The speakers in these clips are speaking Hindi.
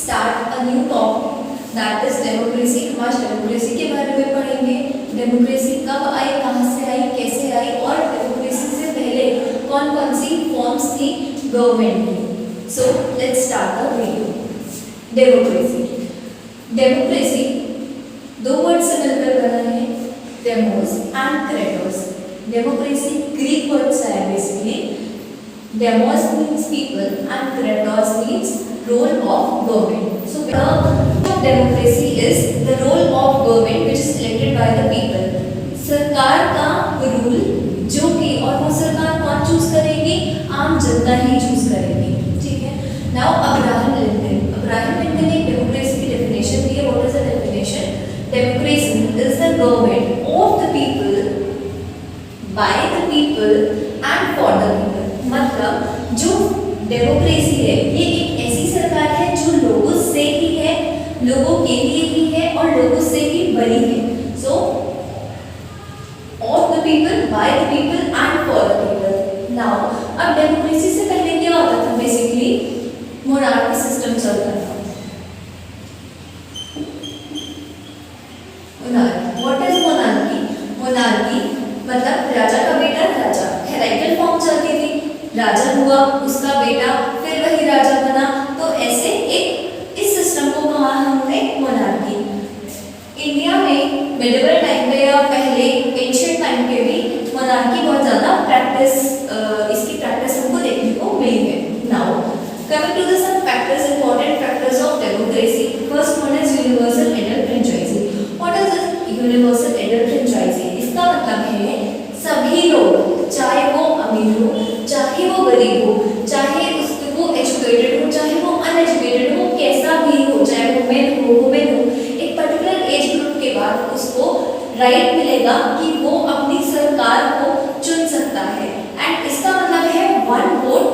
start a new topic that is democracy। हम आज डेमोक्रेसी के बारे में पढ़ेंगे। डेमोक्रेसी कब आई, कहाँ से आई, कैसे आई और डेमोक्रेसी से पहले कौन कौन सी फॉर्म्स थी गवर्नमेंट की। So let's start the video. Democracy, democracy दो वर्ड से मिलकर बना है, demos and Kratos. Democracy Greek word से है basically. Demos means people and kratos means role of government. So the of democracy is the role of government which is elected by the people. सरकार का रूल जो कि और वो सरकार कौन चूज करेगी, आम जनता ही चूज करेगी, ठीक है। Now अब्राहम लिंकन ने डेमोक्रेसी की डेफिनेशन दी है। What is the definition? Democracy is the government of the people, by the people and for the people. मतलब जो डेमोक्रेसी है ये एक ऐसी सरकार है जो लोगों से ही है, लोगों के लिए ही है और लोगों से ही बनी है। सो of the people, by the people and for the people. Now अब डेमोक्रेसी से पहले क्या होता था, बेसिकली मोनार्की सिस्टम चलता था। Monarchy, what is monarchy? Monarchy मतलब राजा का बेटा राजा, हेराइकल फॉर्म चलती थी। राजा हुआ, उसका बेटा, फिर वही राजा बना। तो ऐसे एक इस सिस्टम को कहा हमने मोनार्की। इंडिया में मिडिवल टाइम पे या पहले एंशिएंट टाइम पे भी मोनार्की बहुत ज्यादा प्रैक्टिस, इसकी प्रैक्टिस हमको देखने को मिली है। Now coming to the some factors, important factors of democracy. First one is universal adult franchise. What is this universal adult franchise? इसका मतलब है सभी लोग, चाहे वो अमीर हो, चाहे वो गरीब हो, चाहे वो एजुकेटेड हो, चाहे वो अनएजुकेटेड हो, कैसा भी हो, चाहे वो मेन हो, वुमेन हो, एक पर्टिकुलर एज ग्रुप के बाद उसको राइट मिलेगा कि वो अपनी सरकार को चुन सकता है। एंड इसका मतलब है one vote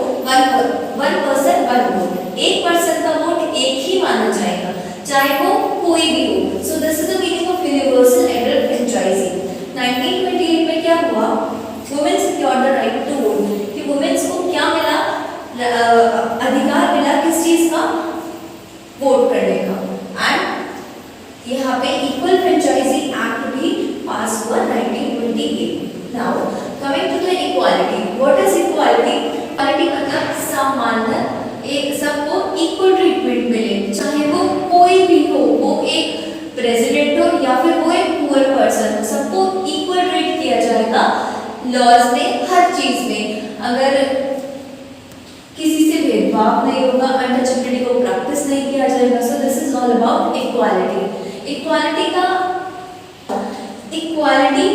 one person one vote. एक पर्सन का वोट एक ही माना जाएगा, चाहे वो कोई भी हो। So this is the meaning of universal adult franchise. 1928 में क्या हुआ? Women secured the right to vote. कि वुमेन्स को क्या मिला? अधिकार मिला किस चीज का? वोट करने का। एंड यहाँ पे इक्वल फ्रेंचाइजी एक्ट भी पास हुआ 1928। Now coming to the equality. What is equality? Equality मतलब समानता, एक सबको इक्वल ट्रीटमेंट मिले, चाहे वो कोई भी हो, वो एक प्रेसिडेंट हो या फिर वो एक पुअर पर्सन, सबको इक्वल ट्रीट किया जाएगा लॉज में, हर चीज में। अगर किसी से भेदभाव नहीं होगा, अनटचेबिलिटी को प्रैक्टिस नहीं किया जाएगा। सो this is all about equality. Equality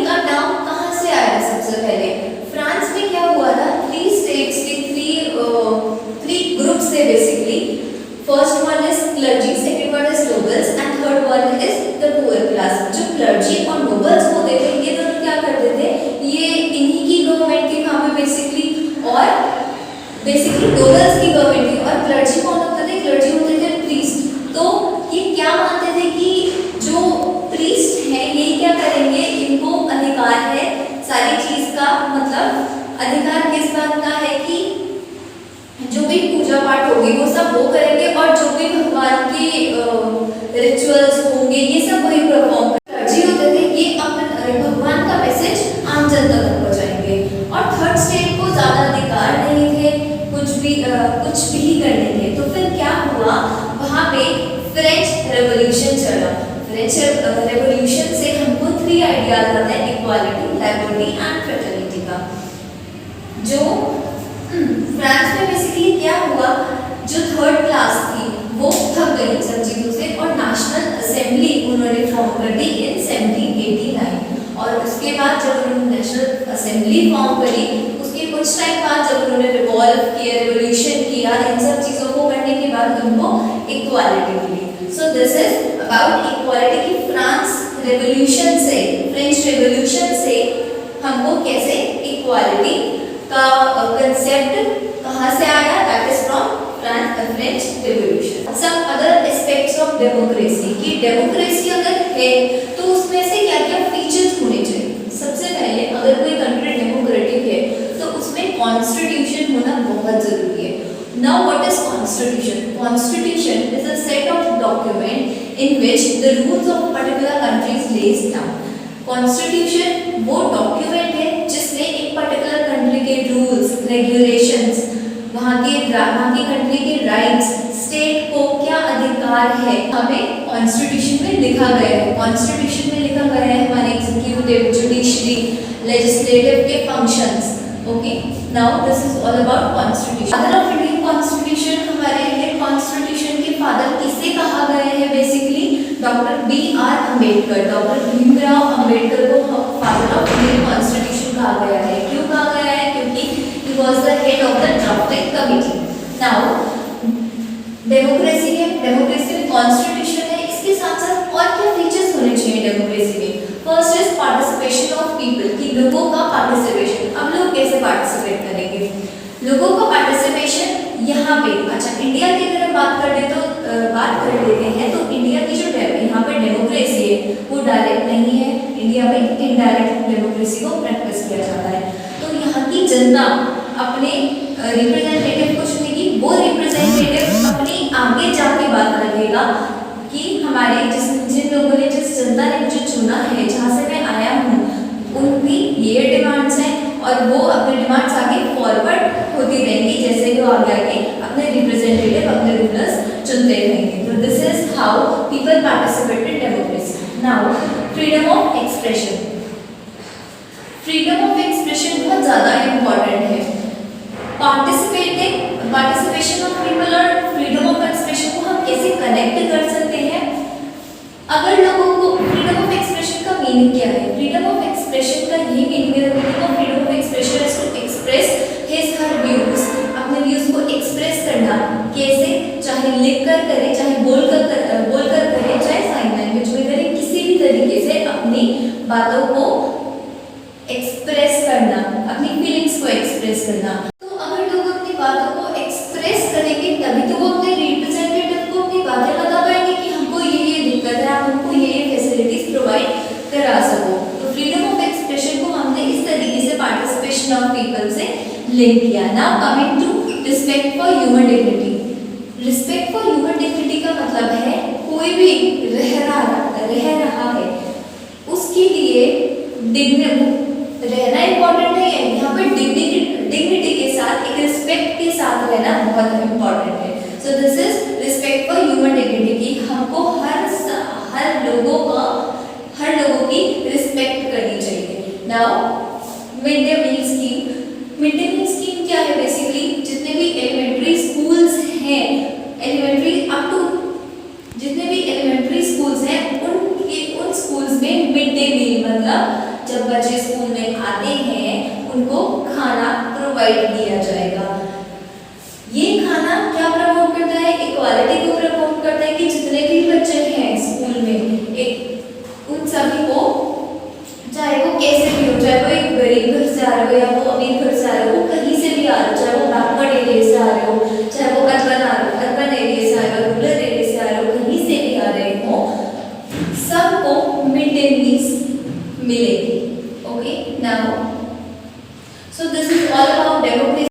का नाम कहाँ से आया? सबसे पहले फ्रांस में क्या हुआ था? थ्री स्टेट्स के थ्री ग्रुप्स थे basically. First one is clergy, second one is nobles and third one is the poor class. जो क्लर्जी और नोबल्स होते थे ये दोनों क्या करते थे? ये इन्हीं की गवर्नमेंट थी वहाँ पे बेसिकली, और बेसिकली नोबल्स की गवर्नमेंट थी। और क्लर्जी कौन होते थे? क्लर्जी होते थे प्रीस्ट। तो ये क्या मानते थे कि जो प्रीस्ट है ये क्या करेंगे, इनको अधिकार है सारी चीज का। मतलब अधिकार किस बात का है कि जो भी पूजा पाठ होगी वो सब वो करेंगे, और जो भी भगवान के रिचुअल्स होंगे ये सब वही परफॉर्म क्लर्जी होते थे। ये अपने भगवान का मैसेज आम जनता तक पहुंचाएंगे। और थर्ड स्टेट को ज्यादा अधिकार नहीं थे कुछ भी करने के। तो फिर क्या हुआ? वहाँ पे फ्रेंच रेवोल्यूशन चला। फ्रेंच रेवोल्यूशन से हमको थ्री आइडियाज आते हैं, इक्वालिटी, लिबर्टी एंड फ्रेटर्निटी का। जो फ्रांस में बेसिकली क्या हुआ, जो थर्ड क्लास थी वो थक गई सब चीजों से, और नेशनल असेंबली उन्होंने फॉर्म कर दी इन 1789। और उसके बाद जब उन्होंने नेशनल असेंबली फॉर्म करी, उसके कुछ टाइम बाद जब उन्होंने रिवॉल्व किया, रिवोल्यूशन किया, इन सब चीजों को करने के बाद उनको इक्वालिटी मिली। So this is about equality की फ्रांस रेवोल्यूशन से, फ्रेंच रेवोल्यूशन से हमको कैसे इक्वालिटी का कंसेप्ट कहाँ से आया? That is from French revolution. Some other aspects of democracy कि डेमोक्रेसी अगर है तो उसमें से क्या क्या फीचर्स होने चाहिए। सबसे पहले अगर कोई कंट्री डेमोक्रेटिक है तो उसमें कॉन्स्टिट्यूशन होना बहुत जरूरी है। Now what is constitution? Constitution is a set of document in which the rules of particular countries lays down. Constitution वो डॉक्यूमेंट है जिसमें एक पर्टिकुलर कंट्री के रूल्स, रेगुलेशंस, वहाँ की कंट्री के राइट्स, स्टेट को क्या अधिकार है, हमें कॉन्स्टिट्यूशन में लिखा गया है। कॉन्स्टिट्यूशन में लिखा गया है हमारे एग्जीक्यूटिव, जुडिशरी, लेजिस्लेटिव के functions. Okay, now this is all about constitution. Father of Indian constitution, हमारे इंडियन कॉन्स्टिट्यूशन के फादर किसे कहा गया है? Basically doctor B.R. Ambedkar. Doctor Bhimrao Ambedkar को फादर ऑफ इंडियन कॉन्स्टिट्यूशन कहा गया है। क्यों कहा गया है? क्योंकि he was the head of the drafting committee. Now democracy है, डेमोक्रेसी में कॉन्स्टिट्यूशन है, इसके साथ साथ और क्या फीचर्स होने चाहिए डेमोक्रेसी में? First is participation of people, कि लोगों का पार्टिसिपेशन। अब लोग कैसे पार्टिसिपेट करेंगे? लोगों का पार्टिसिपेशन यहाँ पे, अच्छा इंडिया की अगर बात कर लेते हैं तो इंडिया की जो यहाँ पे डेमोक्रेसी है वो डायरेक्ट नहीं है, इंडिया में इनडायरेक्ट डेमोक्रेसी को प्रैक्टिस किया जाता है। तो यहाँ की जनता अपने रिप्रेजेंटेटिव को चुनेगी, वो रिप्रेजेंटेटिव अपनी आगे जाके बात रखेगा कि हमारे जिन लोगों ने, जिस जनता ने मुझे चुना है, जहाँ से मैं आया हूँ, उनकी ये डिमांड्स हैं और वो अपने डिमांड्स आगे फॉरवर्ड होती रहेंगी जैसे वो आगे अपने रिप्रेजेंटेटिव, अपने रूलर्स चुनते रहेंगे। तो this is how people participate in democracy. Now freedom of expression. Freedom of expression बहुत ज़्यादा इम्पॉर्टेंट है। पार्टिसिपेशन ऑफ पीपल और फ्रीडम ऑफ एक्सप्रेशन को हम कैसे कनेक्ट कर सकते हैं? अगर लोगों को फ्रीडम ऑफ एक्सप्रेशन का मीनिंग क्या है? फ्रीडम ऑफ एक्सप्रेशन का ये मीनिंग है, freedom of expression is to express his her views, अपने व्यूज को एक्सप्रेस करना। कैसे? चाहे लिख कर करे, चाहे बोल कर करे, चाहे साइन लैंग्वेज में करे, किसी भी तरीके से अपनी बातों को एक्सप्रेस करना, अपनी फीलिंग्स को एक्सप्रेस करना। तो अगर लोग अपनी बातों को एक्सप्रेस करेंगे तभी तो वो अपने रिप्रेजेंटेटिव को अपनी बातें बता पाएंगे कि हमको ये दिक्कत है, आप हमको ये फैसिलिटीज प्रोवाइड करा सको। तो फ्रीडम ऑफ एक्सप्रेशन को हमने इस तरीके से पार्टिसिपेशन ऑफ पीपल से लिंक किया। Now coming to respect for human dignity. Respect for human dignity का मतलब है कोई भी रह रहा है उसके लिए रहना इंपॉर्टेंट नहीं है, यहाँ पर डिग्निटी के साथ, एक रिस्पेक्ट के साथ रहना बहुत इंपॉर्टेंट है। So this is respect for human dignity, की हमको हर लोगों की रिस्पेक्ट करनी चाहिए। Now mid day meal scheme. Mid day meal scheme क्या है? बेसिकली जितने भी एलिमेंट्री स्कूल्स हैं, जितने भी एलिमेंट्री स्कूल्स हैं उन स्कूल्स में मिड डे मील, मतलब जब बच्चे स्कूल में आते हैं उनको खाना प्रोवाइड किया जाएगा। ये खाना क्या प्रमोट करता है? इक्वालिटी को प्रमोट करता है कि जितने भी बच्चे हैं स्कूल में, उन सभी को, चाहे वो कैसे भी हो, चाहे वो एक गरीब घर से आ रहे हो या वो अमीर घर से आ रहे हो, वो कहीं से भी आ रहे हो, चाहे वो बैकवर्ड एरिया से आ रहे हो,